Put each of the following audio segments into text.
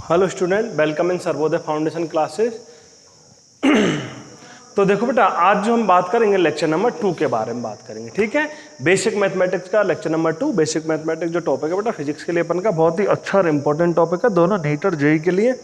Hello student, welcome in Sarvodaya foundation classes. तो देखो बेटा, आज जो हम बात करेंगे लेक्चर नंबर 2 के बारे में बात करेंगे। ठीक है, बेसिक मैथमेटिक्स का लेक्चर नंबर 2। बेसिक मैथमेटिक्स जो टॉपिक है बेटा फिजिक्स के लिए अपन का बहुत ही अच्छा और इंपॉर्टेंट टॉपिक है, दोनों नीट और जेईई के लिए।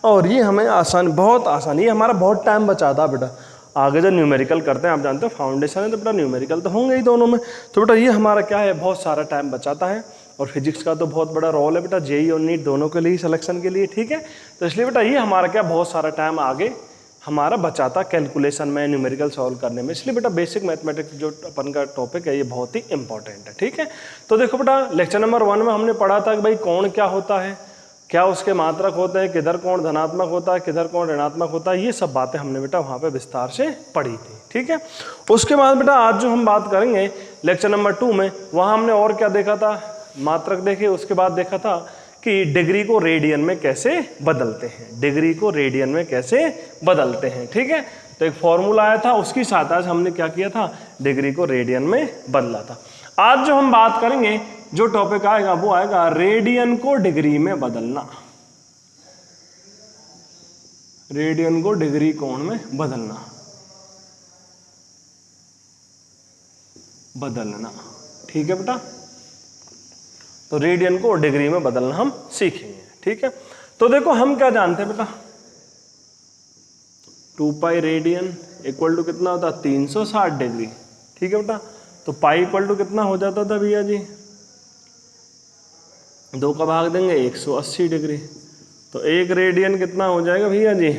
और ये हमें आसान, बहुत आसान, ये हमारा बहुत टाइम बचाता है बेटा। आगे जब न्यूमेरिकल करते हैं, आप जानते हो फाउंडेशन है तो बेटा न्यूमेरिकल तो होंगे ही दोनों में। तो बेटा ये हमारा क्या है, बहुत सारा टाइम बचाता है। और फिजिक्स का तो बहुत बड़ा रोल है बेटा जेईई और नीट दोनों के लिए, सिलेक्शन के लिए। ठीक है, तो इसलिए बेटा ये हमारा क्या बहुत सारा टाइम आगे हमारा बचाता कैलकुलेशन में, न्यूमेरिकल सॉल्व करने में। इसलिए बेटा बेसिक मैथमेटिक्स जो अपन का टॉपिक है ये बहुत ही इंपॉर्टेंट है। ठीक है, तो देखो बेटा लेक्चर नंबर 1 में हमने पढ़ा था कि भाई कोण क्या होता है, क्या उसके मात्रक होते हैं, किधर कोण धनात्मक होता है, किधर कोण ऋणात्मक होता है, ये सब बातें हमने बेटा वहाँ पे विस्तार से पढ़ी थी। ठीक है, उसके बाद बेटा आज जो हम बात करेंगे लेक्चर नंबर 2 में, वहाँ हमने और क्या देखा था, मात्रक देखे। उसके बाद देखा था कि डिग्री को रेडियन में कैसे बदलते हैं, डिग्री को रेडियन में कैसे बदलते हैं। ठीक है, तो एक फॉर्मूला आया था, उसकी साथ आज हमने क्या किया था, डिग्री को रेडियन में बदला था। आज जो हम बात करेंगे, जो टॉपिक आएगा वो आएगा रेडियन को डिग्री में बदलना, रेडियन को डिग्री कोण में बदलना, ठीक है बेटा, तो रेडियन को डिग्री में बदलना हम सीखेंगे। ठीक है, तो देखो हम क्या जानते हैं बेटा, 2 पाई रेडियन इक्वल टू कितना होता है, 360 डिग्री। ठीक है बेटा, तो पाई इक्वल टू कितना हो जाता था भैया जी, 2 का भाग देंगे 180 डिग्री, तो 1 रेडियन कितना हो जाएगा भैया जी,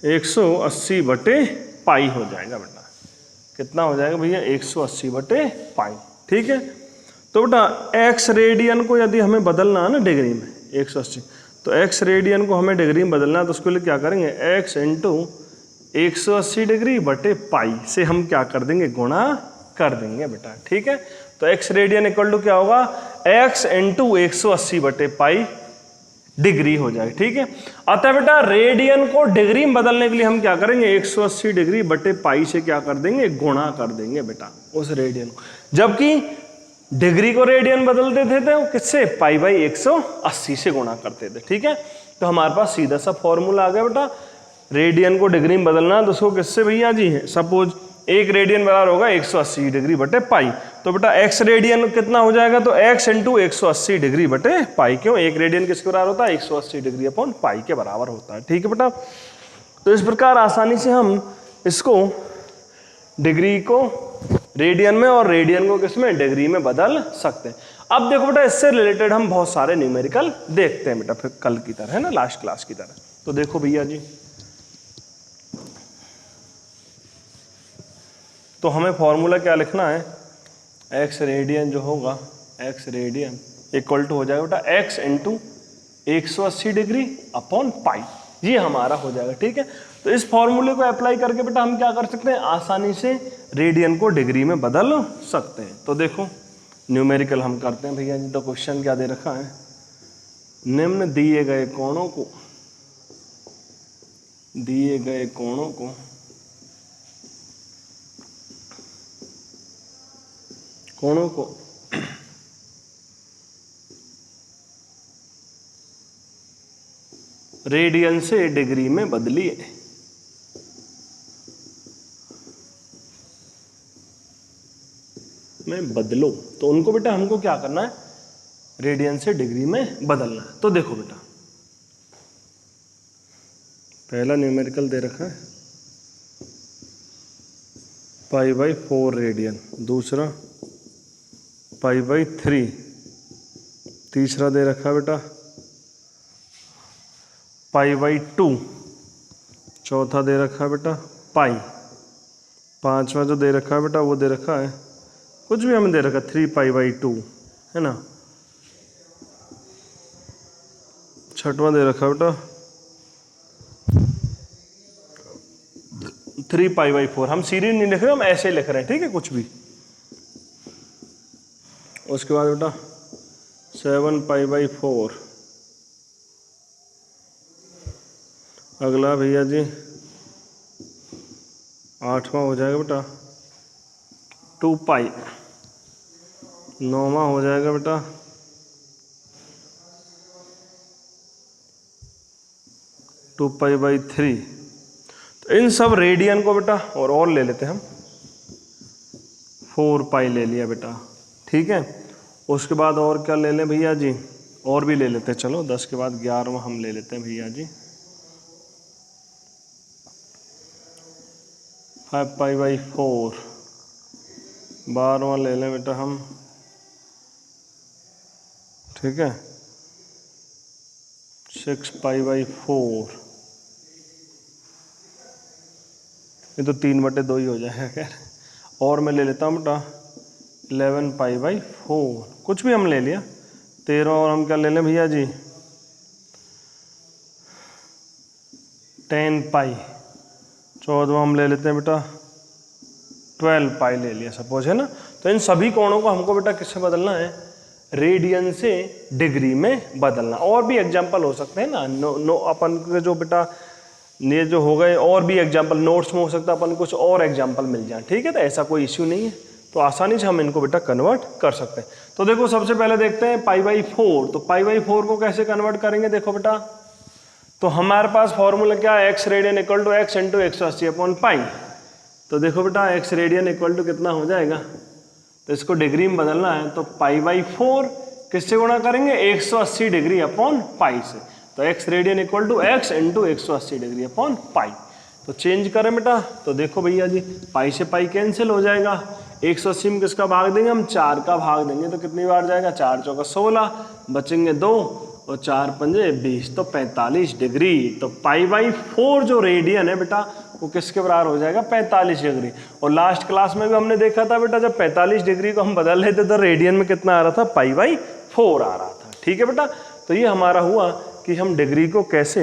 180 बटे पाई हो जाएगा बेटा। कितना हो जाएगा भैया, 180 बटे पाई। ठीक है, तो बेटा x रेडियन को यदि हमें बदलना है ना डिग्री में 180, तो x रेडियन को हमें डिग्री में बदलना है, तो उसके लिए क्या करेंगे, x इंटू 180 डिग्री बटे पाई से हम क्या कर देंगे, गुणा कर देंगे बेटा। ठीक है, तो x रेडियन इक्वल टू क्या होगा, x इंटू 180 बटे पाई डिग्री हो जाएगा। ठीक है, अतः बेटा रेडियन को डिग्री में बदलने के लिए हम क्या करेंगे, 180 डिग्री बटे पाई से क्या कर देंगे, गुणा कर देंगे बेटा उस रेडियन को। जबकि डिग्री को रेडियन बदलते थे तो किससे, पाई बाई 180 से गुणा करते थे। ठीक है, तो हमारे पास सीधा सा फॉर्मूला आ गया बेटा, रेडियन को डिग्री में बदलना तो उसको किससे भैया जी है, सपोज 1 रेडियन बराबर होगा 180 डिग्री बटे पाई, तो बेटा x रेडियन कितना हो जाएगा, तो x इंटू 180 डिग्री बटे पाई। क्यों, 1 रेडियन किसके बराबर होता है, 180 डिग्री अपॉन पाई के बराबर होता है। ठीक है बेटा, तो इस प्रकार आसानी से हम इसको डिग्री को रेडियन में और रेडियन को किसमें, डिग्री में बदल सकते हैं। अब देखो बेटा इससे रिलेटेड हम बहुत सारे न्यूमेरिकल देखते हैं बेटा, फिर कल की तरह है ना, लास्ट क्लास की तरह। तो देखो भैया जी, तो हमें फॉर्मूला क्या लिखना है, x रेडियन जो होगा, x रेडियन इक्वल टू हो जाएगा बेटा x इंटू 180 डिग्री अपॉन पाई, ये हमारा हो जाएगा। ठीक है, तो इस फॉर्मूले को अप्लाई करके बेटा हम क्या कर सकते हैं, आसानी से रेडियन को डिग्री में बदल सकते हैं। तो देखो न्यूमेरिकल हम करते हैं भैया जी। तो क्वेश्चन क्या दे रखा है, निम्न दिए गए कोणों को रेडियन से डिग्री में बदलिए। में बदलो, तो उनको बेटा हमको क्या करना है, रेडियन से डिग्री में बदलना है। तो देखो बेटा पहला न्यूमेरिकल दे रखा है पाई बाई 4 रेडियन, दूसरा पाई बाई 3, तीसरा दे रखा है बेटा पाई बाई 2, चौथा दे रखा है बेटा पाई, पांचवा जो दे रखा है बेटा वो दे रखा है, कुछ भी हमें दे रखा 3 पाई बाई 2 है ना, छठवां दे रखा बेटा 3 पाई बाई 4। हम सीरीज नहीं लिख रहे, हम ऐसे लिख रहे हैं। ठीक है, कुछ भी। उसके बाद बेटा 7 पाई बाई 4, अगला भैया जी 8वां हो जाएगा बेटा 2 पाई, 9वां हो जाएगा बेटा 2π/3। तो इन सब रेडियन को बेटा और ले लेते हैं हम, 4π ले लिया बेटा, ठीक है। उसके बाद और क्या ले लें भैया जी, और भी ले लेते हैं, चलो 10 के बाद 11वां हम ले लेते हैं भैया जी, 5π/4। 12वां ले लें बेटा हम, ठीक है, 6π/4। ये तो 3/2 ही हो जाएगा खैर। और मैं ले लेता हूँ बेटा 11π/4, कुछ भी हम ले लिया। 13 और हम क्या ले लें भैया जी, 10π। 14वां हम ले लेते हैं बेटा 12π ले लिया सपोज, है ना। तो इन सभी कोणों को हमको बेटा किससे बदलना है, रेडियन से डिग्री में बदलना। और भी एग्जाम्पल हो सकते हैं ना, नो अपन के जो बेटा ये जो हो गए, और भी एग्जाम्पल नोट्स में हो सकता है अपन कुछ और एग्जाम्पल मिल जाए, ठीक है। तो ऐसा कोई इश्यू नहीं है, तो आसानी से हम इनको बेटा कन्वर्ट कर सकते हैं। तो देखो सबसे पहले देखते हैं π/4। तो π/4 को कैसे कन्वर्ट करेंगे, देखो बेटा, तो हमारे पास फॉर्मूला क्या है, x radian equal to x into 180/π। तो देखो बेटा x रेडियन इक्वल टू कितना हो जाएगा, तो इसको डिग्री में बदलना है, तो π/4 किससे गुणा करेंगे, 180 डिग्री अपॉन पाई से। तो x radian equal to x into 180 degree upon pi. तो चेंज करें बेटा, तो देखो भैया जी पाई से पाई कैंसिल हो जाएगा। 180 में किसका भाग देंगे हम, 4 का भाग देंगे, तो कितनी बार जाएगा, 4 चौका 16, बचेंगे 2 और 4 पंजे 20, तो 45 डिग्री। तो π/4 जो रेडियन है बेटा वो किसके बराबर हो जाएगा, 45 डिग्री। और लास्ट क्लास में भी हमने देखा था बेटा, जब 45 डिग्री को हम बदल लेते तो रेडियन में कितना आ रहा था, π/4 आ रहा था, ठीक है बेटा। तो ये हमारा हुआ कि हम डिग्री को कैसे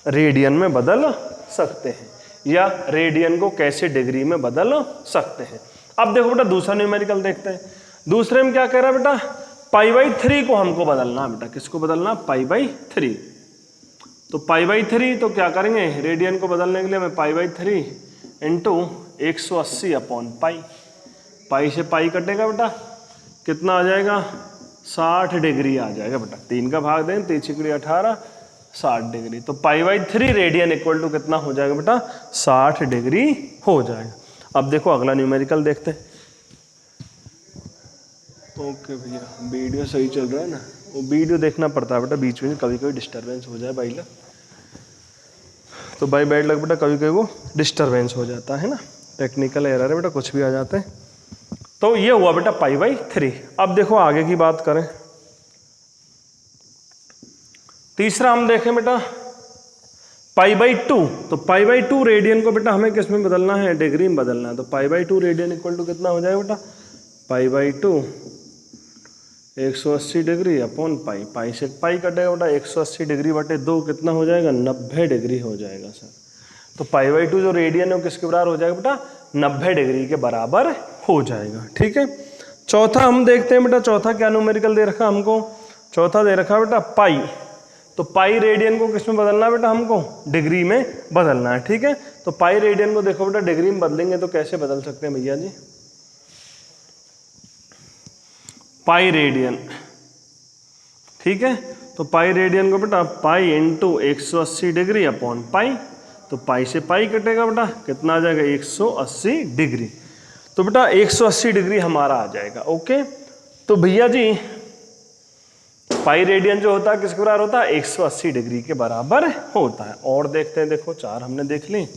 रेडियन में बदल सकते हैं, या रेडियन को कैसे डिग्री में बदल सकते हैं। अब देखो बेटा दूसरा न्यूमेरिकल देखते हैं। दूसरे में क्या कह रहा है बेटा, π/3 को हमको बदलना बेटा, किसको बदलना, π/3। तो π/3 तो क्या करेंगे, रेडियन को बदलने के लिए हमें π/3 इंटू 180/π। पाई से पाई कटेगा बेटा, कितना आ जाएगा, 60 डिग्री आ जाएगा बेटा। 3 का भाग दें, 3 6 18, 60 डिग्री। तो π/3 रेडियन इक्वल टू कितना हो जाएगा बेटा, 60 डिग्री हो जाएगा। अब देखो अगला न्यूमेरिकल देखते हैं। ओके भैया, वीडियो सही चल रहा है ना, वो वीडियो देखना पड़ता है बेटा, बीच में कभी कभी डिस्टर्बेंस हो जाए भाई लग, तो भाई बैड लग बेटा कभी कभी वो डिस्टर्बेंस हो जाता है ना, टेक्निकल एरर है बेटा, कुछ भी आ जाते हैं। तो ये हुआ बेटा π/3। अब देखो आगे की बात करें, तीसरा हम देखें बेटा π/2। तो π/2 रेडियन को बेटा हमें किस में बदलना है, डिग्री में बदलना है। तो π/2 रेडियन इक्वल टू कितना हो जाएगा बेटा, π/2 180 डिग्री अपॉन पाई। पाई से पाई कटेगा बेटा, 180 डिग्री बटे 2 कितना हो जाएगा, 90 डिग्री हो जाएगा सर। तो π/2 जो रेडियन है वो किसके बराबर हो जाएगा बेटा, 90 डिग्री के बराबर हो जाएगा, ठीक है। चौथा हम देखते हैं बेटा, चौथा क्या न्यूमेरिकल दे रखा हमको, चौथा दे रखा बेटा पाई। तो पाई रेडियन को किस में बदलना है बेटा, हमको डिग्री में बदलना है, ठीक है। तो पाई रेडियन को देखो बेटा डिग्री में बदलेंगे तो कैसे बदल सकते हैं भैया जी, पाई रेडियन, ठीक है। तो पाई रेडियन को बेटा pi into 180 degree upon pi. तो पाई से पाई कटेगा बेटा, कितना आ जाएगा, 180 डिग्री। तो बेटा 180 डिग्री हमारा आ जाएगा, ओके। तो भैया जी पाई रेडियन जो होता है किसके बराबर होता है, 180 डिग्री के बराबर होता है। और देखते हैं, देखो 4 हमने देख ली।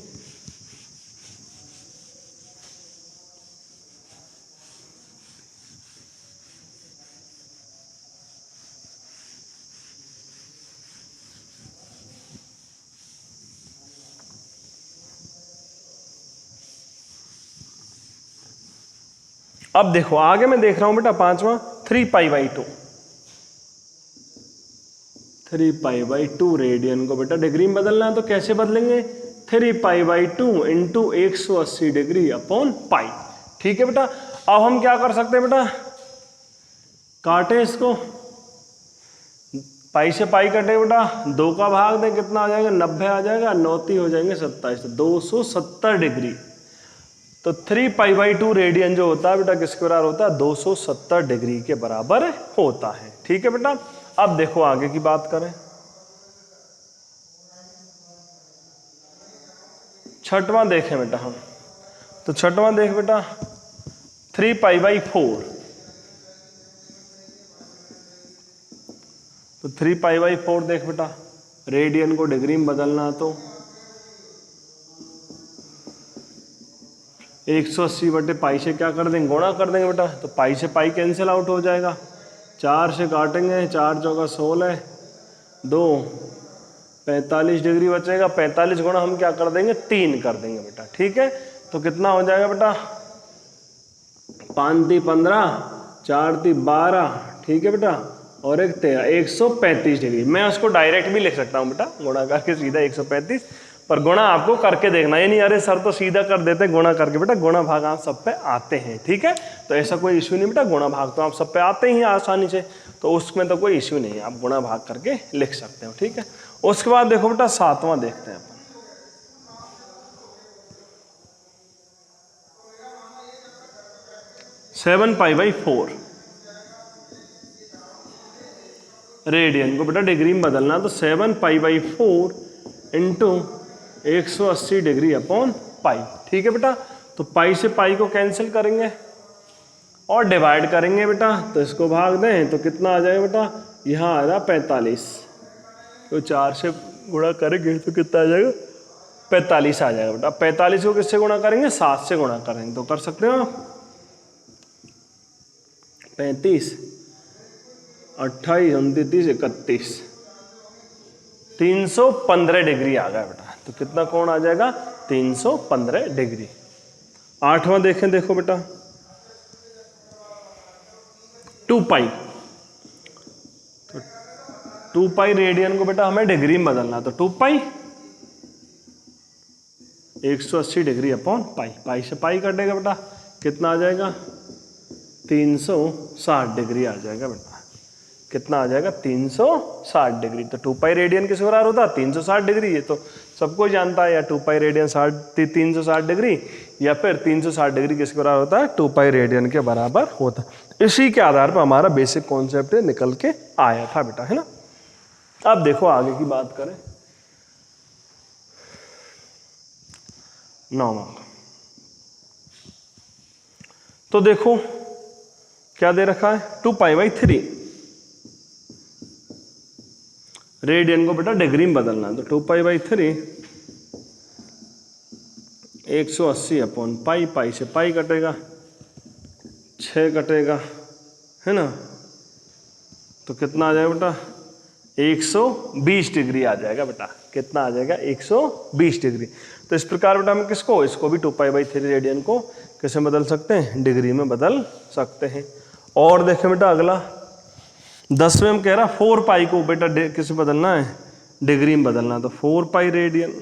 अब देखो आगे मैं देख रहा हूं बेटा पांचवा 3π/2। 3π/2 रेडियन को बेटा डिग्री में बदलना है, तो कैसे बदलेंगे, 3π/2 इंटू 180 डिग्री अपॉन पाई, ठीक है बेटा। अब हम क्या कर सकते हैं बेटा, काटे इसको, पाई से पाई कटे बेटा, 2 का भाग दें, कितना आ जाएगा, 90 आ जाएगा, 9 हो जाएंगे 27, 270 डिग्री। तो 3π/2 रेडियन जो होता है बेटा किसके बराबर होता है, 270 डिग्री के बराबर होता है, ठीक है बेटा। अब देखो आगे की बात करें, छठवां देखें बेटा हम, तो छठवां देख बेटा 3π/4। तो 3π/4 देख बेटा, रेडियन को डिग्री में बदलना तो 180/π से क्या कर देंगे, गुणा कर देंगे बेटा। तो पाई से पाई कैंसिल आउट हो जाएगा, 4 से काटेंगे, 4 चौका 16, 2 45 डिग्री बचेगा। 45 गुणा हम क्या कर देंगे, 3 कर देंगे बेटा। ठीक है, तो कितना हो जाएगा बेटा, 5 × 15, 4 × 12, ठीक है बेटा, और 1 13, 135 डिग्री। मैं उसको डायरेक्ट भी लिख सकता हूँ बेटा, गुणा करके सीधा 135, पर गुणा आपको करके देखना। ये नहीं अरे सर तो सीधा कर देते, गुणा करके। बेटा गुणा भाग आप सब पे आते हैं, ठीक है, तो ऐसा कोई इश्यू नहीं बेटा, गुणा भाग तो आप सब पे आते ही आसानी से, तो उसमें तो कोई इश्यू नहीं है, आप गुणा भाग करके लिख सकते हो। ठीक है, उसके बाद देखो बेटा 7वां देखते हैं अपन। 7π/4 रेडियन को बेटा डिग्री में बदलना, तो 7π/4 इंटू 180 डिग्री अपॉन पाई। ठीक है बेटा, तो पाई से पाई को कैंसिल करेंगे और डिवाइड करेंगे बेटा, तो इसको भाग दें तो कितना आ जाएगा बेटा, यहाँ आ रहा 45, तो 4 से गुणा करेंगे तो कितना आ जाएगा, 45 आ जाएगा बेटा। 45 को किससे गुणा करेंगे, 7 से गुणा करेंगे, तो कर सकते हो 35, 28, 29, 31, 315 डिग्री आ गया बेटा। तो कितना कोण आ जाएगा, 315 डिग्री। 8वां देखें, देखो बेटा 2π, तो 2π रेडियन को बेटा हमें डिग्री में बदलना, तो 2π 180 डिग्री अपॉन पाई। पाई से पाई कटेगा बेटा, कितना आ जाएगा, 360 डिग्री आ जाएगा बेटा। कितना आ जाएगा, 360 डिग्री। तो 2π रेडियन किस बराबर होता है, 360 डिग्री। ये तो सबको जानता है, या 2π रेडियन 360 डिग्री, या फिर 360 डिग्री किसके बराबर होता है, 2π रेडियन के बराबर होता है। इसी के आधार पर हमारा बेसिक कॉन्सेप्ट निकल के आया था बेटा, है ना। अब देखो आगे की बात करें, 9वां, तो देखो क्या दे रखा है, 2π/3 रेडियन को बेटा डिग्री में बदलना, तो 2π/3 180 अपॉन पाई। पाई से पाई कटेगा, 6 कटेगा, है ना, तो कितना आ जाएगा बेटा, 120 डिग्री आ जाएगा बेटा। कितना आ जाएगा, 120 डिग्री। तो इस प्रकार बेटा हम किसको, इसको भी 2π/3 रेडियन को कैसे बदल सकते हैं, डिग्री में बदल सकते हैं। और देखें बेटा अगला 10वें में कह रहा 4π को बेटा किसे बदलना है, डिग्री में बदलना, तो 4π रेडियन,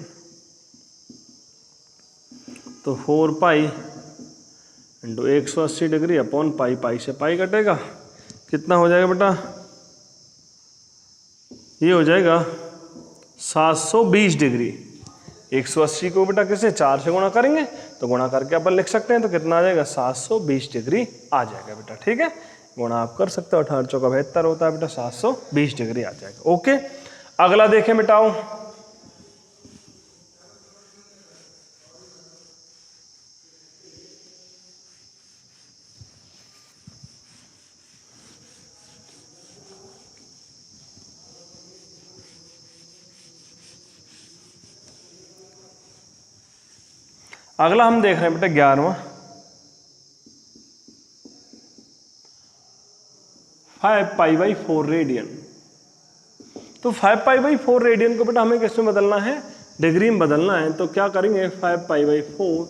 तो 4π into 180 degree upon pi. Pi से पाई कटेगा, कितना हो जाएगा बेटा, ये हो जाएगा 720 डिग्री। 180 को बेटा किसे 4 से गुणा करेंगे, तो गुणा करके अपन लिख सकते हैं, तो कितना आ जाएगा, 720 डिग्री आ जाएगा बेटा। ठीक है, गुणा आप कर सकते हो, 18 चौका 72 होता है बेटा, 720 डिग्री आ जाएगा। ओके, अगला देखें बेटाओ, अगला हम देख रहे हैं बेटा 11वां, 5π/4 रेडियन। तो 5π/4 रेडियन को बेटा हमें किस में बदलना है, डिग्री में बदलना है, तो क्या करेंगे, 5π/4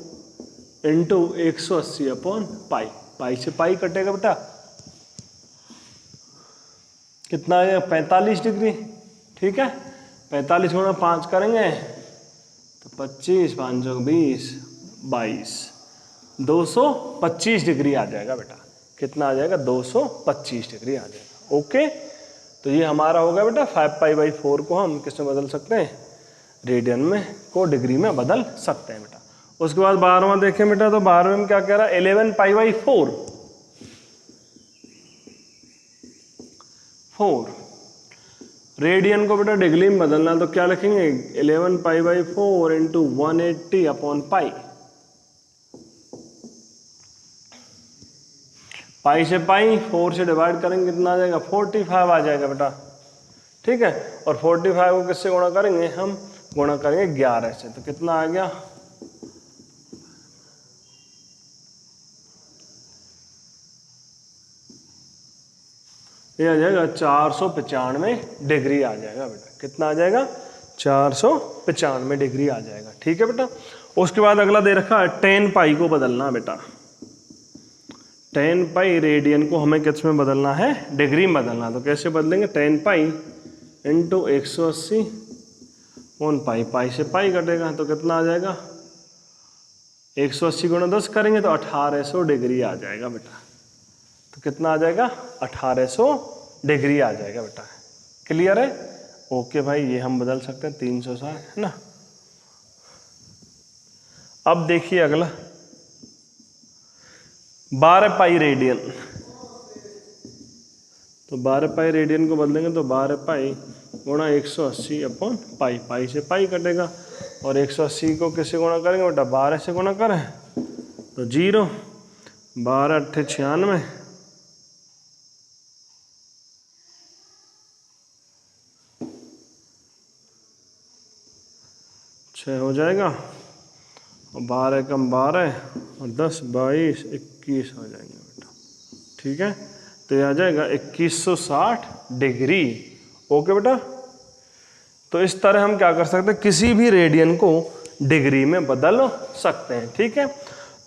इंटू 180 अपॉन पाई। पाई से पाई कटेगा बेटा, कितना है, 45 डिग्री। ठीक है, 45 गुणा 5 करेंगे तो 25, 5 20, 22, 225 डिग्री आ जाएगा बेटा। कितना आ जाएगा, 225 डिग्री आ जाएगा। ओके, तो ये हमारा हो गया बेटा 5π/4 को हम किस में बदल सकते हैं, रेडियन में को डिग्री में बदल सकते हैं बेटा। उसके बाद 12वां देखें बेटा, तो 12वें में क्या कह रहा है, 11π/4 4 रेडियन को बेटा डिग्री में बदलना तो क्या लिखेंगे 11 pi by 4 into 180 upon pi. Pi से पाई 4 से डिवाइड करेंगे कितना आ जाएगा 45 आ जाएगा बेटा। ठीक है, और 45 को किससे गुणा करेंगे, हम गुणा करेंगे 11 से, तो कितना आ गया ये आ जाएगा 495 डिग्री आ जाएगा बेटा। कितना आ जाएगा 495 डिग्री आ जाएगा। ठीक है बेटा। उसके बाद अगला दे रखा है 10 पाई को बदलना है बेटा। 10 पाई रेडियन को हमें किस में बदलना है, डिग्री में बदलना। तो कैसे बदलेंगे 10 pi into 180 on pi, pi से पाई कटेगा तो कितना आ जाएगा 180 गुणा 10 करेंगे तो 1800 डिग्री आ जाएगा बेटा। तो कितना आ जाएगा 1800 डिग्री आ जाएगा बेटा। क्लियर है? ओके भाई, ये हम बदल सकते हैं 360 है ना। अब देखिए अगला 12 पाई रेडियन। तो 12 पाई रेडियन को बदलेंगे तो 12 पाई गुणा 180 अपॉन पाई, पाई से पाई कटेगा और 180 को किससे गुणा करेंगे बेटा 12 से गुणा करें तो 0, 12 अट्ठे 96, 6 हो जाएगा और 12 कम 12 और 10 22 21 हो जाएंगे बेटा। ठीक है, तो ये आ जाएगा 2160 डिग्री। ओके बेटा। तो इस तरह हम क्या कर सकते हैं, किसी भी रेडियन को डिग्री में बदल सकते हैं। ठीक है,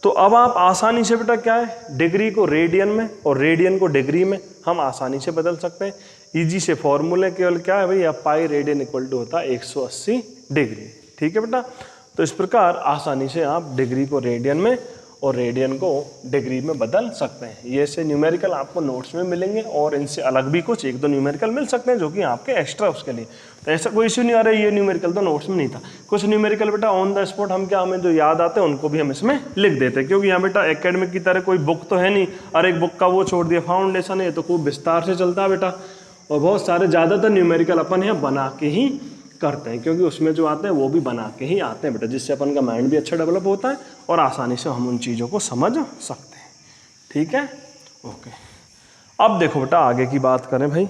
तो अब आप आसानी से बेटा क्या है, डिग्री को रेडियन में और रेडियन को डिग्री में हम आसानी से बदल सकते हैं। इजी से फॉर्मूले केवल क्या है भैया, पाई रेडियन इक्वल टू होता है 180 डिग्री। ठीक है बेटा। तो इस प्रकार आसानी से आप डिग्री को रेडियन में और रेडियन को डिग्री में बदल सकते हैं। ये से न्यूमेरिकल आपको नोट्स में मिलेंगे और इनसे अलग भी कुछ 1-2 न्यूमेरिकल मिल सकते हैं जो कि आपके एक्स्ट्रा उसके लिए। तो ऐसा कोई इश्यू नहीं आ रहा है, ये न्यूमेरिकल तो नोट्स में नहीं था। कुछ न्यूमेरिकल बेटा ऑन द स्पॉट हम क्या, हमें जो याद आते हैं उनको भी हम इसमें लिख देते हैं, क्योंकि यहाँ बेटा एकेडमिक की तरह कोई बुक तो है नहीं और एक बुक का वो छोड़ दिया फाउंडेशन है, तो खूब विस्तार से चलता है बेटा। और बहुत सारे ज़्यादातर न्यूमेरिकल अपन यहाँ बना के ही करते हैं, क्योंकि उसमें जो आते हैं वो भी बना के ही आते हैं बेटा, जिससे अपन का माइंड भी अच्छा डेवलप होता है और आसानी से हम उन चीज़ों को समझ सकते हैं। ठीक है, ओके। अब देखो बेटा आगे की बात करें भाई।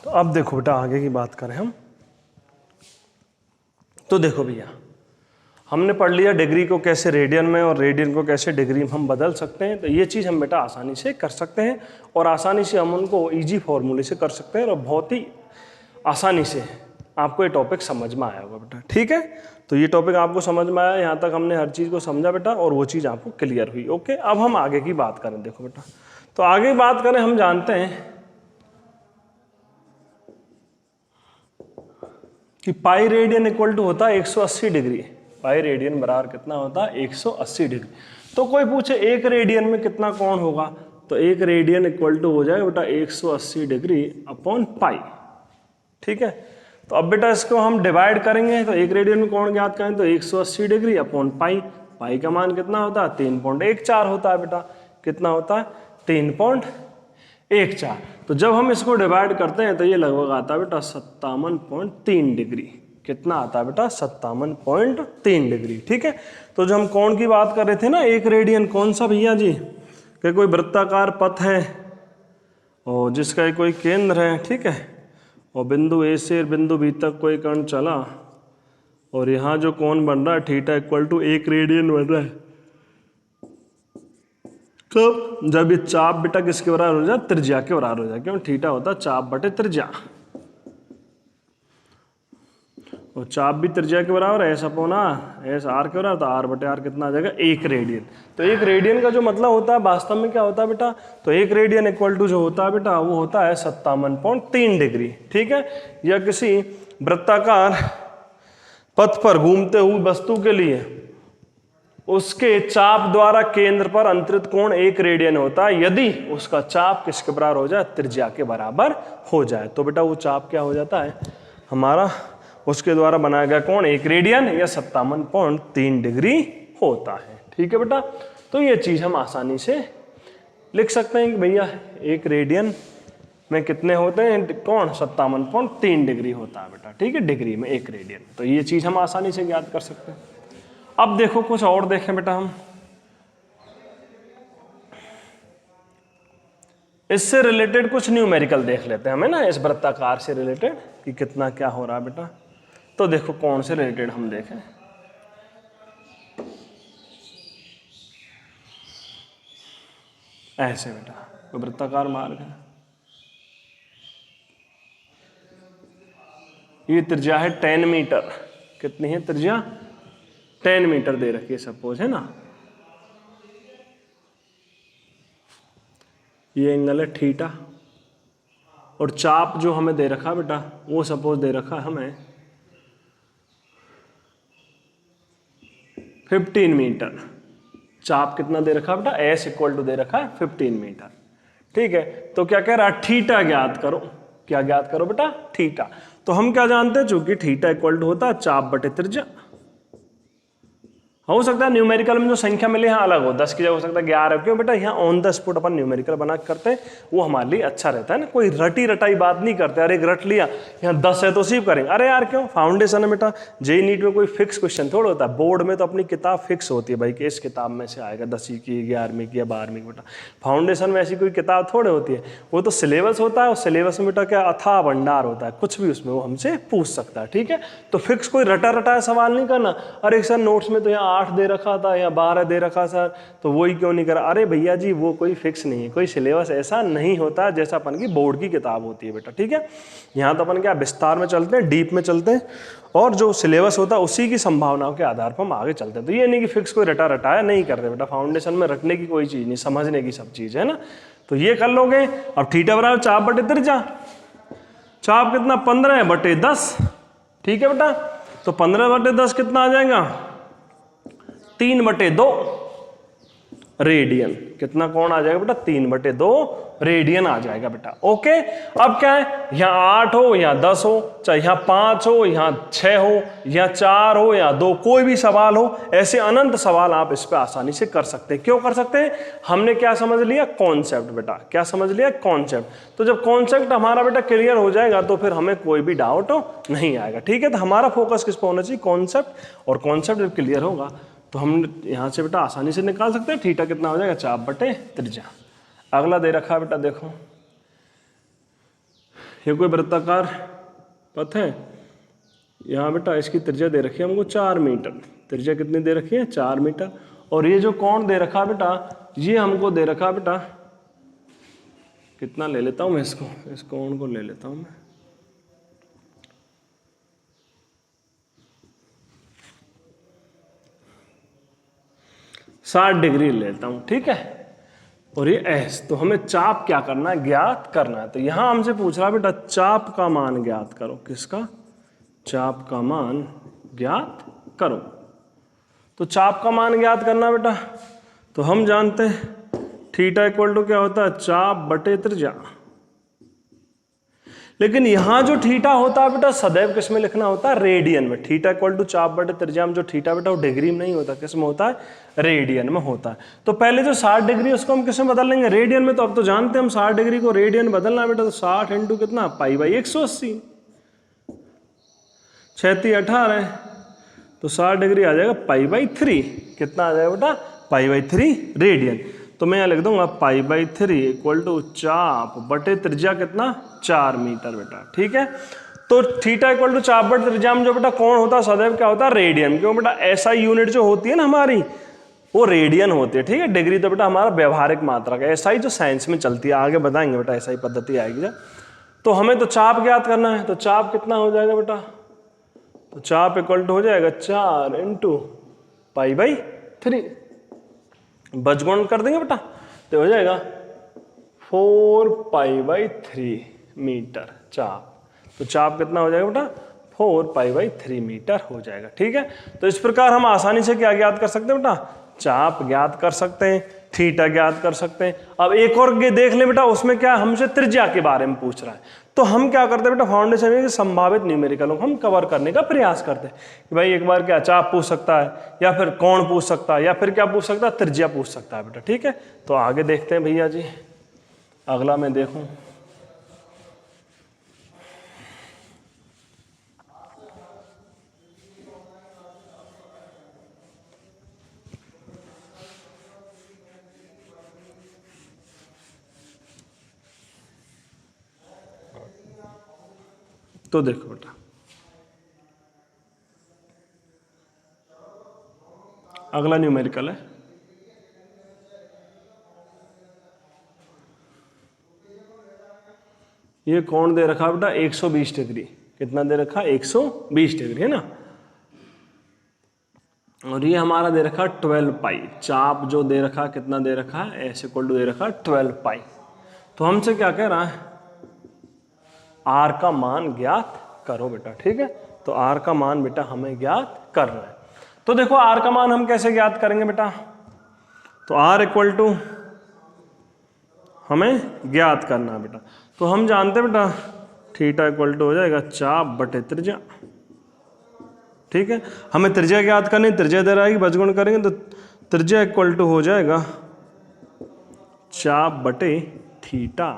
तो अब देखो बेटा आगे की बात करें हम, तो देखो भैया हमने पढ़ लिया डिग्री को कैसे रेडियन में और रेडियन को कैसे डिग्री में हम बदल सकते हैं। तो ये चीज़ हम बेटा आसानी से कर सकते हैं और आसानी से हम उनको इजी फॉर्मूले से कर सकते हैं और बहुत ही आसानी से आपको ये टॉपिक समझ में आया होगा बेटा। ठीक है, तो ये टॉपिक आपको समझ में आया, यहाँ तक हमने हर चीज़ को समझा बेटा और वो चीज़ आपको क्लियर हुई। ओके, अब हम आगे की बात करें। देखो बेटा, तो आगे बात करें, हम जानते हैं कि पाई रेडियन इक्वल टू होता है 180 डिग्री। पाई रेडियन बराबर कितना होता है 180 डिग्री। तो कोई पूछे एक रेडियन में कितना कोण होगा, तो एक रेडियन इक्वल टू हो जाएगा बेटा 180 डिग्री अपॉन पाई। ठीक है, तो अब बेटा इसको हम डिवाइड करेंगे, तो एक रेडियन में कोण ज्ञात करें तो 180 डिग्री अपॉन पाई। पाई का मान कितना होता है 3.14 होता है बेटा। कितना होता है 3.14। तो जब हम इसको डिवाइड करते हैं तो ये लगभग आता है बेटा 57.3 डिग्री। कितना आता है बेटा 57.3 डिग्री। ठीक है, तो जो हम कोण की बात कर रहे थे ना, एक रेडियन कौन सा भैया जी, कि कोई वृत्ताकार पथ है और जिसका कोई केंद्र है। ठीक है, और बिंदु ए से बिंदु बी तक कोई कण चला और यहाँ जो कोण बन रहा है थीटा इक्वल टू 1 रेडियन बन रहा है। कब, जब ये चाप बेटा किसके बराबर हो जाए, त्रिज्या के बराबर हो जाए। क्यों, थीटा होता है चाप बटे त्रिज्या, और चाप भी त्रिज्या के बराबर है, S upon R, S R के बराबर, तो आर बटे आर कितना आ जाएगा 1 रेडियन। तो 1 रेडियन का जो मतलब होता है वास्तव में क्या होता है बेटा, तो 1 रेडियन इक्वल टू जो होता है बेटा वो होता है 57.3 डिग्री। ठीक है, या किसी वृत्ताकार पथ पर घूमते हुए वस्तु के लिए उसके चाप द्वारा केंद्र पर अंतरित कोण 1 रेडियन होता है यदि उसका चाप किसके बराबर हो जाए, त्रिज्या के बराबर हो जाए। तो बेटा वो चाप क्या हो जाता है हमारा, उसके द्वारा बनाया गया कोण 1 रेडियन या 57.3 डिग्री होता है। ठीक है बेटा, तो ये चीज़ हम आसानी से लिख सकते हैं कि भैया 1 रेडियन में कितने होते हैं, कौन 57.3 डिग्री होता है बेटा, ठीक है, डिग्री में 1 रेडियन। तो ये चीज़ हम आसानी से ज्ञात कर सकते हैं। अब देखो कुछ और देखें बेटा, हम इससे रिलेटेड कुछ न्यूमेरिकल देख लेते हैं हमें ना, इस वृत्ताकार से रिलेटेड कि कितना क्या हो रहा है बेटा। तो देखो कौन से रिलेटेड हम देखें, ऐसे बेटा वृत्ताकार मार्ग है, ये त्रिज्या है 10 मीटर। कितनी है त्रिज्या? 10 मीटर दे रखी है सपोज, है ना। ये एंगल है थीटा, और चाप जो हमें दे रखा बेटा वो सपोज दे रखा है हमें 15 मीटर। चाप कितना दे रखा बेटा? एस इक्वल टू दे रखा है 15 मीटर, ठीक है। तो क्या कह रहा है? थीटा ज्ञात करो। क्या ज्ञात करो बेटा? थीटा। तो हम क्या जानते हैं, चूंकि थीटा इक्वल टू होता है चाप बटे त्रिज्या। हो सकता है न्यूमेरिकल में जो संख्या मिले यहाँ अलग हो, 10 की जगह हो सकता है 11। क्यों बेटा? यहाँ on the spot upon numerical बना करते हैं, वो हमारे लिए अच्छा रहता है ना। कोई रटी रटाई बात नहीं करते, अरे एक रट लिया यहाँ 10 है तो सिर्फ करेंगे। अरे यार क्यों, फाउंडेशन है बेटा, जेईई नीट में कोई फिक्स क्वेश्चन थोड़ा होता है। बोर्ड में तो अपनी किताब फिक्स होती है भाई कि इस किताब में से आएगा 10वीं की, 11वीं की या 12वीं की। बेटा फाउंडेशन में ऐसी कोई किताब थोड़े होती है, वो तो सिलेबस होता है, और सिलेबस में बेटा क्या अथाह भंडार होता है, कुछ भी उसमें वो हमसे पूछ सकता है, ठीक है। तो फिक्स कोई रटा रटाया सवाल नहीं करना, अरे सर नोट्स में तो यहाँ 8 दे रखा था या 12 दे रखा सर, तो वही क्यों नहीं करा। अरे भैया जी वो कोई फिक्स नहीं है, कोई सिलेबस ऐसा नहीं होता जैसा अपन की बोर्ड की किताब होती है बेटा, ठीक है। यहाँ तो अपन क्या विस्तार में चलते हैं, डीप में चलते हैं, और जो सिलेबस होता है उसी की संभावनाओं के आधार पर हम आगे चलते हैं। तो ये नहीं कि फिक्स कोई रटा रटाया नहीं कर रहे बेटा, फाउंडेशन में रटने की कोई चीज़ नहीं, समझने की सब चीज़ है ना। तो ये कर लोगे। अब थीटा बराबर चाप बटे त्रिज्या। चाप कितना? 15 बटे 10, ठीक है बेटा। तो 15 बटे 10 कितना आ जाएगा? 3 बटे 2 रेडियन। कितना कोण आ जाएगा बेटा? 3 बटे 2 रेडियन आ जाएगा बेटा, ओके। अब क्या है, यहाँ 8 हो या 10 हो, चाहे यहाँ 5 हो, यहाँ 6 हो, या 4 हो या 2, कोई भी सवाल हो, ऐसे अनंत सवाल आप इस पे आसानी से कर सकते हैं। क्यों कर सकते हैं? हमने क्या समझ लिया? कॉन्सेप्ट बेटा। क्या समझ लिया? कॉन्सेप्ट। तो जब कॉन्सेप्ट हमारा बेटा क्लियर हो जाएगा तो फिर हमें कोई भी डाउट नहीं आएगा, ठीक है। तो हमारा फोकस किस पे होना चाहिए? कॉन्सेप्ट। और कॉन्सेप्ट जब क्लियर होगा तो हम यहाँ से बेटा आसानी से निकाल सकते हैं थीटा कितना हो जाएगा? चाप बटे त्रिज्या। अगला दे रखा है बेटा, देखो ये कोई वृत्ताकार पथ है, यहाँ बेटा इसकी त्रिज्या दे रखी है हमको 4 मीटर। त्रिज्या कितनी दे रखी है? 4 मीटर। और ये जो कोण दे रखा है बेटा, ये हमको दे रखा है बेटा, कितना ले लेता हूँ मैं इसको, इस कोण को ले लेता हूँ मैं, 60 डिग्री लेता हूं, ठीक है। और ये एस, तो हमें चाप क्या करना है? ज्ञात करना है। तो यहां हमसे पूछ रहा है बेटा चाप का मान ज्ञात करो। किसका? चाप का मान ज्ञात करो। तो चाप का मान ज्ञात करना बेटा, तो हम जानते हैं थीटा इक्वल टू क्या होता है? चाप बटे त्रिज्या। लेकिन यहां जो थीटा होता है बेटा सदैव किस में लिखना होता है? रेडियन में। थीटा इक्वल टू चाप बटे त्रिज्या में जो थीटा बेटा वो डिग्री में नहीं होता, किस में होता है? रेडियन में होता है। तो पहले जो 60 डिग्री उसको हम किस में बदल लेंगे? रेडियन में। तो अब तो जानते हैं हम 60 डिग्री को रेडियन बदलना बेटा, तो 60 इंटू कितना? पाई बाई 180, 36 18, तो 60 डिग्री आ जाएगा पाई बाई 3। कितना आ जाएगा बेटा? Pi by 3 radian. तो मैं यहाँ लिख दूंगा पाई बाई 3 इक्वल टू चाप बटे त्रिज्या कितना? 4 मीटर बेटा, ठीक है। तो थीटा इक्वल टू चाप बटे त्रिज्या में जो बेटा कोण होता है सदैव क्या होता है? रेडियन। क्यों बेटा? ऐसा यूनिट जो होती है ना हमारी, वो रेडियन होती है, ठीक है। डिग्री तो बेटा हमारा व्यवहारिक मात्रा का, ऐसा ही जो साइंस में चलती है, आगे बताएंगे बेटा ऐसा ही पद्धति आएगी जब। तो हमें तो चाप ज्ञात करना है, तो चाप कितना हो जाएगा बेटा? तो चाप इक्वल टू हो जाएगा 4 इंटू पाई बाई 3, बजगुण कर देंगे बेटा, तो हो जाएगा 4 पाई बाई 3 मीटर चाप। तो चाप कितना हो जाएगा बेटा? 4 पाई बाई 3 मीटर हो जाएगा, ठीक है। तो इस प्रकार हम आसानी से क्या ज्ञात कर सकते हैं बेटा? चाप ज्ञात कर सकते हैं। थीटा ज्ञात कर सकते हैं। अब एक और देख ले बेटा, उसमें क्या हमसे त्रिज्या के बारे में पूछ रहा है, तो हम क्या करते हैं बेटा, फाउंडेशन में संभावित न्यूमेरिकलों को हम कवर करने का प्रयास करते हैं कि भाई एक बार क्या चाप पूछ सकता है, या फिर कोण पूछ सकता है, या फिर क्या पूछ सकता है, त्रिज्या पूछ सकता है बेटा। ठीक है, तो आगे देखते हैं भैया जी। अगला मैं देखूं, तो देखो बेटा, अगला न्यूमेरिकल है, ये कोण दे रखा बेटा 120 डिग्री। कितना दे रखा, 120 डिग्री है ना, और ये हमारा दे रखा 12 पाई। चाप जो दे रखा कितना दे रखा है, एस इक्वल टू दे रखा 12 पाई। तो हमसे क्या कह रहा है, आर का मान ज्ञात करो बेटा। ठीक है, तो आर का मान बेटा हमें ज्ञात करना है। तो देखो आर का मान हम कैसे ज्ञात करेंगे बेटा, तो आर इक्वल टू हमें ज्ञात करना है बेटा। तो हम जानते हैं बेटा थीटा इक्वल टू हो जाएगा चाप बटे त्रिज्या। ठीक है, हमें त्रिज्या ज्ञात करनी, त्रिज्या दे रहा है कि बजगुण करेंगे, तो त्रिज्या इक्वल टू हो जाएगा चाप बटे थीटा।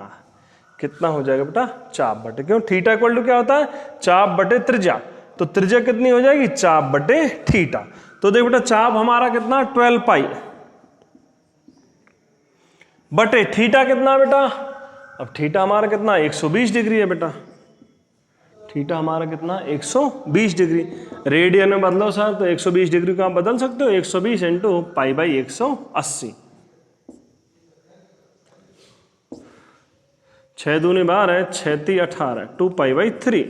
कितना हो जाएगा बेटा, चाप बटे, क्यों थीटा इक्वल टू क्या होता है, चाप बटे त्रिज्या। तो त्रिज्या कितनी हो जाएगी, चाप बटे थीटा। तो देख बेटा चाप हमारा कितना 12 पाई बटे थीटा कितना बेटा, अब थीटा हमारा कितना 120 डिग्री है बेटा। थीटा हमारा कितना 120 डिग्री। रेडियन में बदलो सर, तो 120 डिग्री को आप बदल सकते हो, 120 इंटू पाई बाई 180। 6 दूनी 12, 6 ती 18, 2 पाई बाई 3।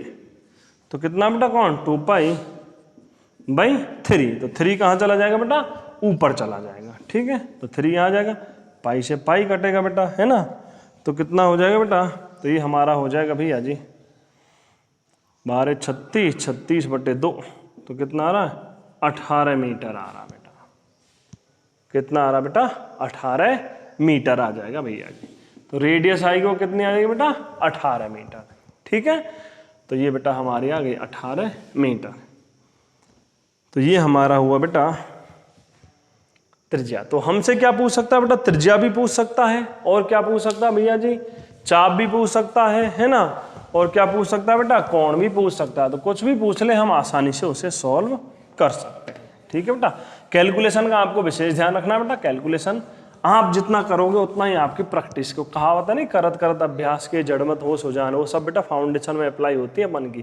तो कितना बेटा कौन, 2 पाई बाई 3। तो 3 कहाँ चला जाएगा बेटा, ऊपर चला जाएगा। ठीक है, तो 3 यहाँ आ जाएगा, पाई से पाई कटेगा बेटा, है ना। तो कितना हो जाएगा बेटा, तो ये हमारा हो जाएगा भैया जी 12 36, 36 बटे 2। तो कितना आ रहा है, 18 मीटर आ रहा बेटा। कितना आ रहा बेटा, 18 मीटर आ जाएगा भैया जी। तो रेडियस आएगी वो कितनी आ जाएगी बेटा, 18 मीटर। ठीक है, तो ये बेटा हमारी आ गई 18 मीटर। तो ये हमारा हुआ बेटा त्रिज्या। तो हमसे क्या पूछ सकता है बेटा, त्रिज्या भी पूछ सकता है, और क्या पूछ सकता है भैया जी, चाप भी पूछ सकता है ना, और क्या पूछ सकता है बेटा, कोण भी पूछ सकता है। तो कुछ भी पूछ ले हम आसानी से उसे सॉल्व कर सकते हैं। ठीक है बेटा, कैलकुलेशन का आपको विशेष ध्यान रखना है बेटा। कैलकुलेशन आप जितना करोगे उतना ही आपकी प्रैक्टिस को, कहावत है नहीं, करत करत अभ्यास के जड़मत होश हो जाना, वो सब बेटा फाउंडेशन में अप्लाई होती है मन की,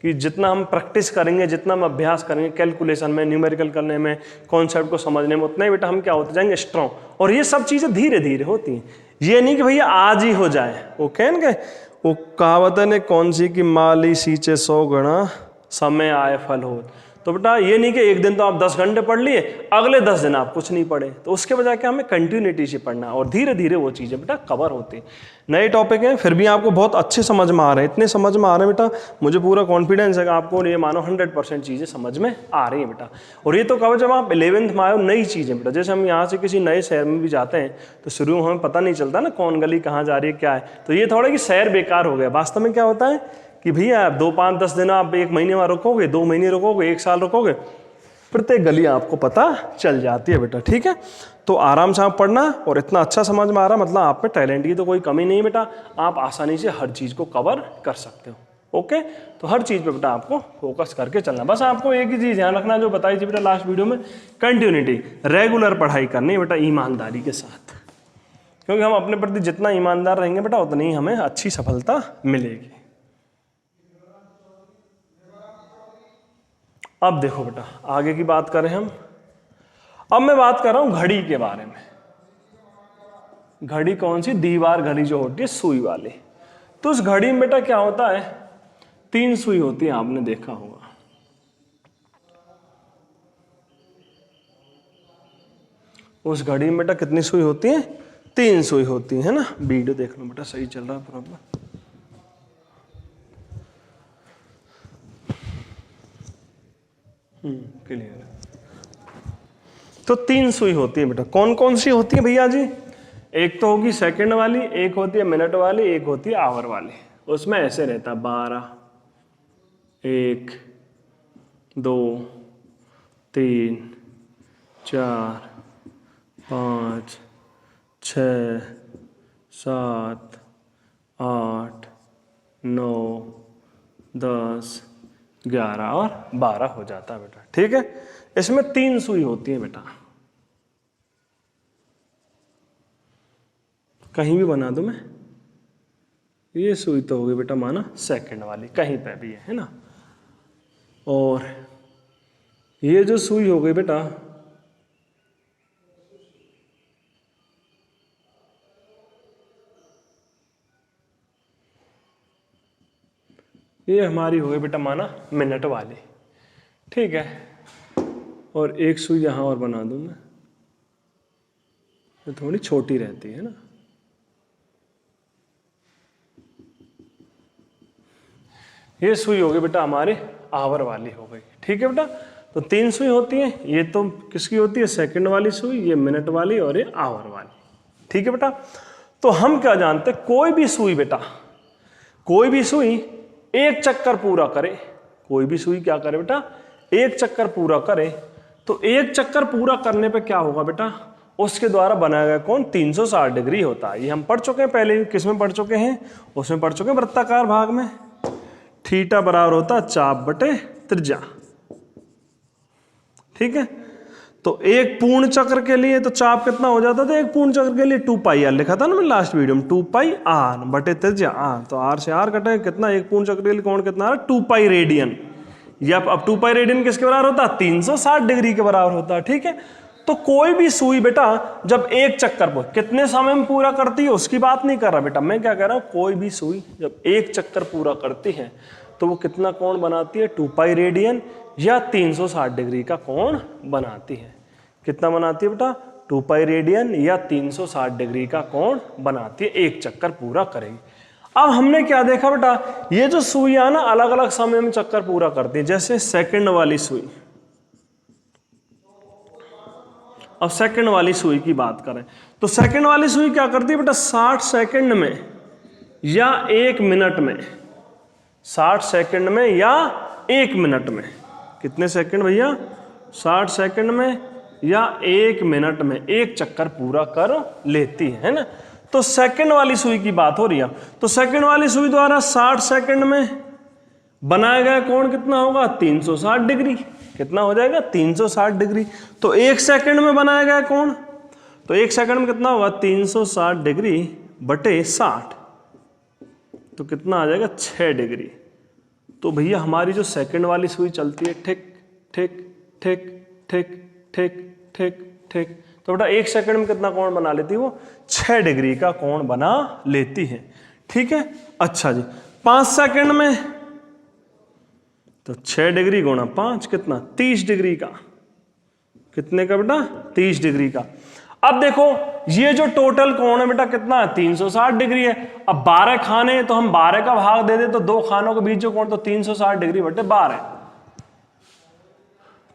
कि जितना हम प्रैक्टिस करेंगे, जितना हम अभ्यास करेंगे कैलकुलेशन में, न्यूमेरिकल करने में, कॉन्सेप्ट को समझने में, उतना ही बेटा हम क्या होते जाएंगे, स्ट्रॉन्ग। और ये सब चीज़ें धीरे धीरे होती हैं, ये नहीं कि भैया आज ही हो जाए। वो कहेंगे वो कहावत है, कौन सी कि माली सींचे 100 गणा समय आए फल हो। तो बेटा ये नहीं कि एक दिन तो आप 10 घंटे पढ़ लिए, अगले 10 दिन आप कुछ नहीं पढ़े। तो उसके बजाय क्या हमें कंटिन्यूटी से पढ़ना, और धीरे धीरे वो चीज़ें बेटा कवर होती हैं। नए टॉपिक हैं फिर भी आपको बहुत अच्छे समझ में आ रहे हैं, इतने समझ में आ रहे हैं बेटा, मुझे पूरा कॉन्फिडेंस है कि आपको ये मानो 100% चीज़ें समझ में आ रही हैं बेटा। और ये तो कहो जब आप 11th में आए हो, नई चीज़ें बेटा, जैसे हम यहाँ से किसी नए शहर में भी जाते हैं तो शुरू में हमें पता नहीं चलता ना कौन गली कहाँ जा रही है क्या है। तो ये थोड़ा कि शहर बेकार हो गया, वास्तव में क्या होता है कि भैया 2 5 10 दिन आप 1 महीने में रुकोगे, 2 महीने रुकोगे, 1 साल रुकोगे, प्रत्येक गली आपको पता चल जाती है बेटा। ठीक है, तो आराम से आप पढ़ना, और इतना अच्छा समझ में आ रहा मतलब आप में टैलेंट की तो कोई कमी नहीं बेटा, आप आसानी से हर चीज़ को कवर कर सकते हो। ओके, तो हर चीज़ पे बेटा आपको फोकस करके चलना। बस आपको एक ही चीज़ ध्यान रखना जो बताई थी बेटा लास्ट वीडियो में, कंटिन्यूटी, रेगुलर पढ़ाई करनी है बेटा ईमानदारी के साथ, क्योंकि हम अपने प्रति जितना ईमानदार रहेंगे बेटा उतनी ही हमें अच्छी सफलता मिलेगी। अब देखो बेटा आगे की बात करें हम, अब मैं बात कर रहा हूं घड़ी के बारे में। घड़ी कौन सी, दीवार घड़ी जो होती है सुई वाली। तो उस घड़ी में बेटा क्या होता है, 3 सुई होती है, आपने देखा होगा। उस घड़ी में बेटा कितनी सुई होती है, 3 सुई होती है ना। वीडियो देख लो बेटा, सही चल रहा है प्रॉब्लम। क्लियर है। तो 3 सुई होती है बेटा। कौन कौन सी होती है भैया जी? एक तो होगी सेकंड वाली, एक होती है मिनट वाली, एक होती है आवर वाली। उसमें ऐसे रहता है 12, 1, 2, 3, 4, 5, 6, 7, 8, 9, 10, 11 और 12 हो जाता है बेटा। ठीक है, इसमें 3 सुई होती है बेटा। कहीं भी बना दूं मैं, ये सुई तो होगी बेटा माना सेकंड वाली, कहीं पे भी है ना। और ये जो सुई हो गई बेटा, ये हमारी हो गई बेटा माना मिनट वाली। ठीक है, और एक सुई यहां और बना दूं मैं, तो थोड़ी छोटी रहती है ना। ये सुई हो गई बेटा हमारी आवर वाली हो गई। ठीक है बेटा, तो 3 सुई होती है। ये तो किसकी होती है? सेकंड वाली सुई, ये मिनट वाली और ये आवर वाली। ठीक है बेटा, तो हम क्या जानते हैं, कोई भी सुई बेटा, कोई भी सुई एक चक्कर पूरा करे, कोई भी सुई क्या करे बेटा? एक चक्कर पूरा करे। तो एक चक्कर पूरा करने पे क्या होगा बेटा? उसके द्वारा बनाया गया कोण 360 डिग्री होता है। ये हम पढ़ चुके हैं पहले, किसमें पढ़ चुके हैं? उसमें पढ़ चुके हैं वृत्ताकार भाग में। थीटा बराबर होता है चाप बटे त्रिज्या। ठीक है, तो एक पूर्ण चक्र के लिए तो चाप कितना हो जाता था? एक पूर्ण चक्र के लिए 2 पाई आर लिखा था ना मैं लास्ट वीडियो में, 2 पाई आर बटे त्रिज्या आर। तो आर से आर कटे, कितना? एक पूर्ण चक्र के लिए कोण कितना आ रहा है? 2 पाई रेडियन। या अब 2 पाई रेडियन किसके बराबर होता है? 360 डिग्री के बराबर होता है। ठीक है, तो कोई भी सुई बेटा जब एक चक्कर पर कितने समय में पूरा करती है उसकी बात नहीं कर रहा बेटा, मैं क्या कह रहा हूं, कोई भी सुई जब एक चक्कर पूरा करती है तो वो कितना कोण बनाती है? 2 पाई रेडियन या 360 डिग्री का कोण बनाती है। कितना बनाती है बेटा? 2 पाई रेडियन या 360 डिग्री का कोण बनाती है, एक चक्कर पूरा करेगी। अब हमने क्या देखा बेटा, ये जो सुइयां ना अलग अलग समय में चक्कर पूरा करती है। जैसे सेकंड वाली सुई, अब सेकंड वाली सुई की बात करें तो सेकंड वाली सुई क्या करती है बेटा? 60 सेकंड में या 1 मिनट में, 60 सेकंड में या 1 मिनट में, कितने सेकंड भैया? 60 सेकंड में या 1 मिनट में एक चक्कर पूरा कर लेती है ना। तो सेकंड वाली सुई की बात हो रही है। तो सेकंड वाली सुई द्वारा 60 सेकंड में बनाया गया कोण कितना होगा? 360 डिग्री। कितना हो जाएगा? 360 डिग्री। तो 1 सेकंड में बनाया गया कोण, तो 1 सेकंड में कितना होगा? 360 डिग्री बटे 60, तो कितना आ जाएगा? 6 डिग्री। तो भैया हमारी जो सेकंड वाली सुई चलती है, ठिक ठिक ठिक ठिक ठिक ठिक ठिक, तो बेटा 1 सेकंड में कितना कोण बना लेती है वो? 6 डिग्री का कोण बना लेती है। ठीक है, अच्छा जी, 5 सेकंड में तो 6 डिग्री गुणा 5 कितना? 30 डिग्री का। कितने का बेटा? 30 डिग्री का। अब देखो ये जो टोटल कोण है बेटा कितना है? 360 डिग्री है। अब 12 खाने तो हम 12 का भाग दे दे तो 2 खानों के बीच जो कोण तो 360 डिग्री बटे 12,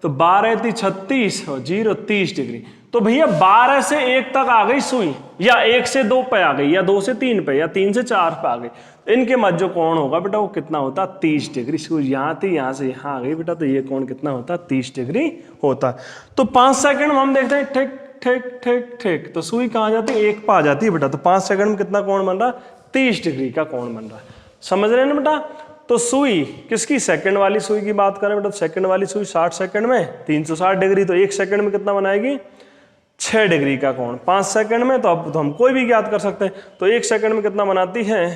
तो 12 × 36 और 0 30 डिग्री। तो भैया 12 से 1 तक आ गई सुई, या 1 से 2 पे आ गई, या 2 से 3 पे, या 3 से 4 पे आ गई। इनके मध्य जो कोण होगा बेटा वो कितना होता? 30 डिग्री। सुई यहाँ थी, यहाँ से यहाँ आ गई बेटा, तो ये कोण कितना होता? 30 डिग्री होता है। तो 5 सेकंड में हम देखते हैं ठिक ठिक ठिक ठिक, तो सुई कहाँ जाती है? 1 पे आ जाती है बेटा। तो 5 सेकंड में कितना कोण बन रहा है? 30 डिग्री का कोण बन रहा है। समझ रहे हैं ना बेटा? तो सुई किसकी? सेकंड वाली सुई की बात करें बेटा, सेकंड वाली सुई 60 सेकंड में 360 डिग्री, तो 1 सेकंड में कितना बनाएगी? 6 डिग्री का कोण। 5 सेकंड में तो अब तो हम कोई भी ज्ञात कर सकते हैं, तो 1 सेकंड में कितना बनाती है?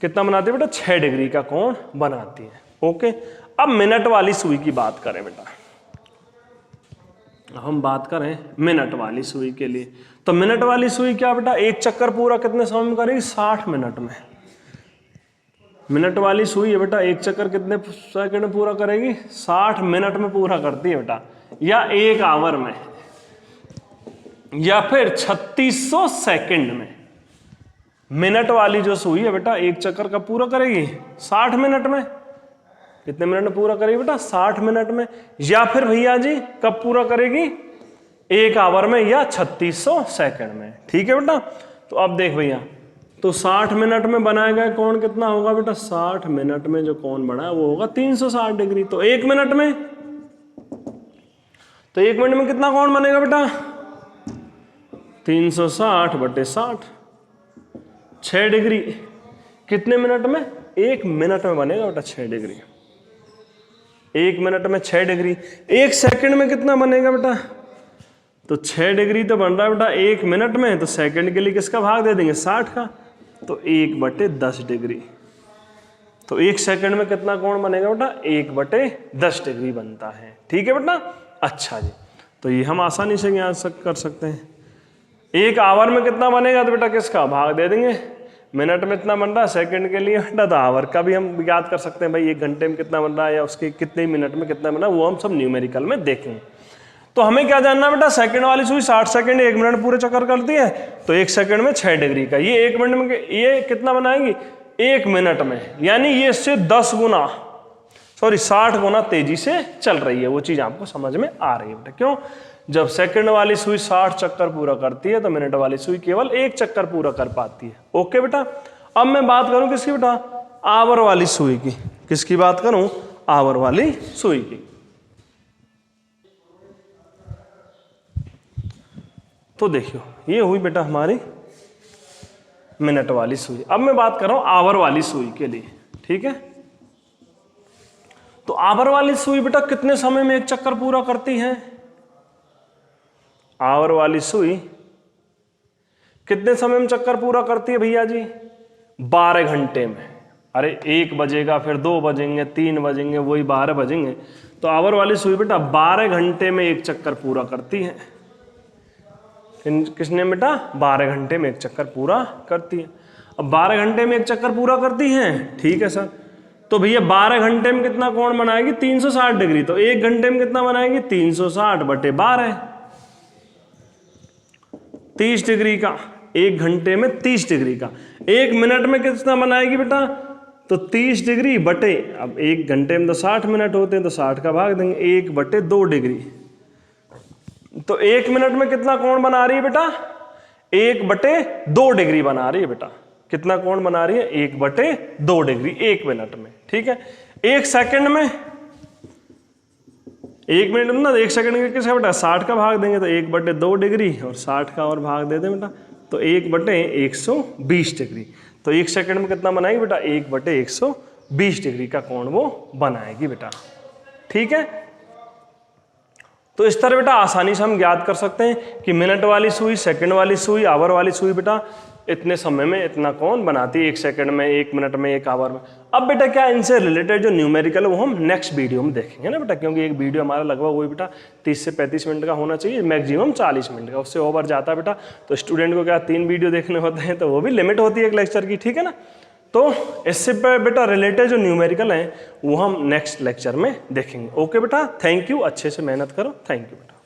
कितना बनाती है बेटा? 6 डिग्री का कोण बनाती है। ओके, अब मिनट वाली सुई की बात करें बेटा, हम बात करें मिनट वाली सुई के लिए, तो मिनट वाली सुई क्या बेटा? एक चक्कर पूरा कितने समय में करेगी? 60 मिनट में। मिनट वाली सुई है बेटा, एक चक्कर कितने सेकंड में पूरा करेगी? 60 मिनट में पूरा करती है बेटा, या 1 आवर में, या फिर 3600 सेकंड में। मिनट वाली जो सुई है बेटा एक चक्कर का पूरा करेगी 60 मिनट में, कितने मिनट में पूरा करेगी बेटा? 60 मिनट में। या फिर भैया जी कब पूरा करेगी? 1 आवर में या 3600 सेकंड में। ठीक है बेटा। तो अब देख भैया, तो 60 मिनट में बनाया गया कोण कितना होगा बेटा? 60 मिनट में जो कोण बना है वो होगा 360 डिग्री। तो 1 मिनट में, तो 1 मिनट में कितना कोण बनेगा बेटा? 360 बटे 60, 6 डिग्री। कितने मिनट में? 1 मिनट में बनेगा बेटा 6 डिग्री। 1 मिनट में 6 डिग्री। 1 सेकंड में कितना बनेगा बेटा? तो 6 डिग्री तो बन रहा है बेटा 1 मिनट में, तो सेकंड के लिए किसका भाग दे देंगे? 60 का। तो 1 बटे 10 डिग्री। तो 1 सेकंड में कितना कोण बनेगा बेटा? 1 बटे 10 डिग्री बनता है। ठीक है बेटा। अच्छा जी, तो ये हम आसानी से यहाँ कर सकते हैं। 1 आवर में कितना बनेगा? तो बेटा किसका भाग दे देंगे? मिनट में इतना बन रहा है, सेकंड के लिए बेटा तो आवर का भी हम याद कर सकते हैं भाई, 1 घंटे में कितना बन रहा है या उसके कितने मिनट में कितना बन रहा है, वो हम सब न्यूमेरिकल में देखेंगे। तो हमें क्या जानना बेटा? सेकंड वाली सुई 60 सेकंड 1 मिनट पूरे चक्कर करती है, तो 1 सेकंड में 6 डिग्री का। ये 1 मिनट में ये कितना बनाएगी? 1 मिनट में, यानी ये इससे 60 गुना तेजी से चल रही है। वो चीज आपको समझ में आ रही है बेटा। क्यों? जब सेकंड वाली सुई 60 चक्कर पूरा करती है तो मिनट वाली सुई केवल 1 चक्कर पूरा कर पाती है। ओके बेटा। अब मैं बात करूं किसकी बेटा? आवर वाली सुई की। किसकी बात करूं? आवर वाली सुई की। तो देखियो, ये हुई बेटा हमारी मिनट वाली सुई। अब मैं बात कर रहा हूं आवर वाली सुई के लिए। ठीक है। तो आवर वाली सुई बेटा कितने समय में 1 चक्कर पूरा करती है? आवर वाली सुई कितने समय में चक्कर पूरा करती है भैया जी? 12 घंटे में। अरे 1 बजेगा, फिर 2 बजेंगे, 3 बजेंगे, वही 12 बजेंगे। तो आवर वाली सुई बेटा 12 घंटे में 1 चक्कर पूरा करती है। किसने बेटा? 12 घंटे में 1 चक्कर पूरा करती है। अब 12 घंटे में 1 चक्कर पूरा करती है। ठीक है सर। तो भैया 12 घंटे में कितना कोण बनाएगी? 360 डिग्री। तो 1 घंटे में कितना बनाएगी? 360 बटे 12, 30 डिग्री का। 1 घंटे में 30 डिग्री का। 1 मिनट में कितना बनाएगी बेटा? तो 30 डिग्री बटे, अब 1 घंटे में तो 60 मिनट होते हैं, तो 60 का भाग देंगे, 1 बटे 2 डिग्री। तो 1 मिनट में कितना कोण बना रही है बेटा? 1 बटे 2 डिग्री बना रही है बेटा। कितना कोण बना रही है? 1 बटे 2 डिग्री 1 मिनट में। ठीक है। 1 सेकंड में, 1 मिनट में ना 1 सेकंड में किसका बेटा? 60 का भाग देंगे, तो 1 बटे 2 डिग्री और 60 का और भाग दे दें बेटा, तो 1 बटे 120 डिग्री। तो 1 सेकंड में कितना बनाएगी बेटा? 1 बटे 120 डिग्री का कोण वो बनाएगी बेटा। ठीक है। तो इस तरह बेटा आसानी से हम ज्ञात कर सकते हैं कि मिनट वाली सुई, सेकंड वाली सुई, आवर वाली सुई बेटा इतने समय में इतना कोण बनाती है, 1 सेकंड में, 1 मिनट में, 1 आवर में। अब बेटा क्या इनसे रिलेटेड जो न्यूमेरिकल है वो हम नेक्स्ट वीडियो में देखेंगे ना बेटा, क्योंकि एक वीडियो हमारा लगभग वही बेटा 30 से 35 मिनट का होना चाहिए, मैक्सिमम 40 मिनट का। उससे ओवर जाता है बेटा तो स्टूडेंट को क्या 3 वीडियो देखने होते हैं, तो वो भी लिमिट होती है एक लेक्चर की। ठीक है ना। तो इससे बेटा रिलेटेड जो न्यूमेरिकल हैं वो हम नेक्स्ट लेक्चर में देखेंगे। ओके बेटा, थैंक यू। अच्छे से मेहनत करो। थैंक यू बेटा।